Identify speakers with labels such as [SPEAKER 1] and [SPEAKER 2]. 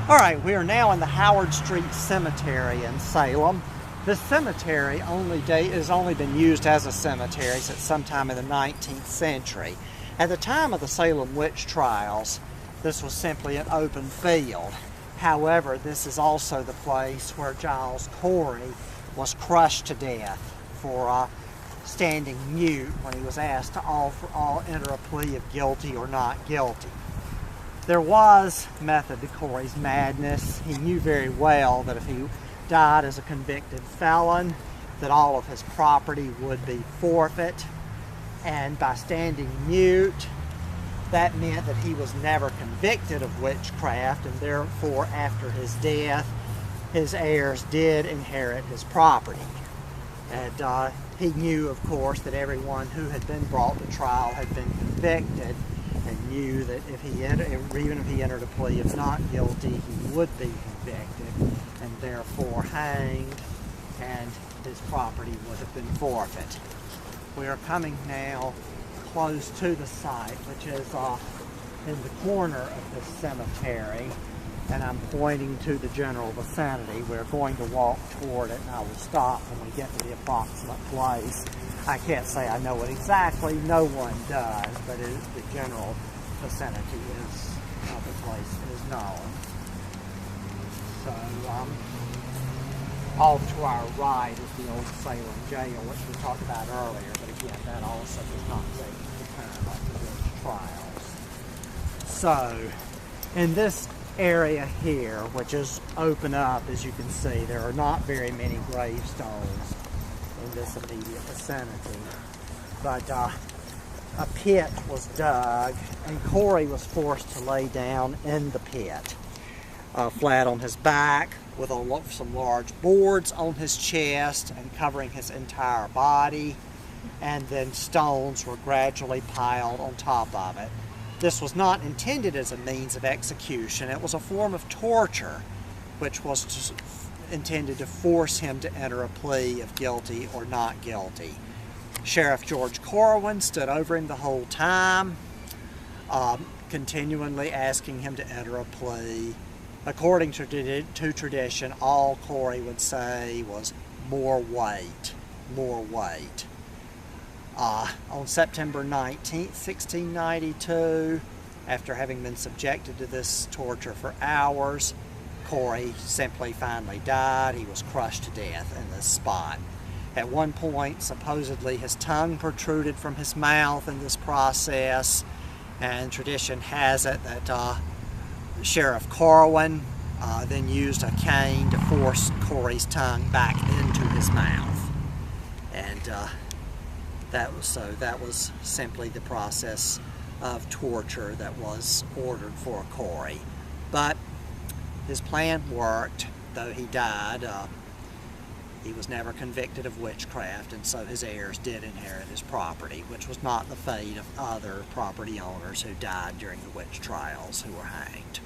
[SPEAKER 1] All right, we are now in the Howard Street Cemetery in Salem. This cemetery has only been used as a cemetery since sometime in the 19th century. At the time of the Salem witch trials, this was simply an open field. However, this is also the place where Giles Corey was crushed to death for standing mute when he was asked to enter a plea of guilty or not guilty. There was method to Corey's madness. He knew very well that if he died as a convicted felon, that all of his property would be forfeit. And by standing mute, that meant that he was never convicted of witchcraft, and therefore, after his death, his heirs did inherit his property. And he knew, of course, that everyone who had been brought to trial had been convicted, and knew that even if he entered a plea of not guilty, he would be convicted and therefore hanged, and his property would have been forfeit. We are coming now close to the site, which is in the corner of this cemetery, and I'm pointing to the general vicinity. We're going to walk toward it, and I will stop when we get to the approximate place. I can't say I know it exactly, no one does, but the general vicinity of the place is known. So, off to our right is the old Salem jail, which we talked about earlier, but again, that also does not date the time of the witch trials. So, in this area here, which is open up, as you can see, there are not very many gravestones in this immediate vicinity, but a pit was dug, and Corey was forced to lay down in the pit, flat on his back, with some large boards on his chest and covering his entire body, and then stones were gradually piled on top of it. This was not intended as a means of execution. It was a form of torture, which was intended to force him to enter a plea of guilty or not guilty. Sheriff George Corwin stood over him the whole time, continually asking him to enter a plea. According to tradition, all Corey would say was, "More weight, more weight." On September 19th, 1692, after having been subjected to this torture for hours, Corey simply finally died. He was crushed to death in this spot. At one point, supposedly, his tongue protruded from his mouth in this process, and tradition has it that Sheriff Corwin then used a cane to force Corey's tongue back into his mouth. And that was simply the process of torture that was ordered for Corey. But his plan worked. Though he died, he was never convicted of witchcraft, and so his heirs did inherit his property, which was not the fate of other property owners who died during the witch trials who were hanged.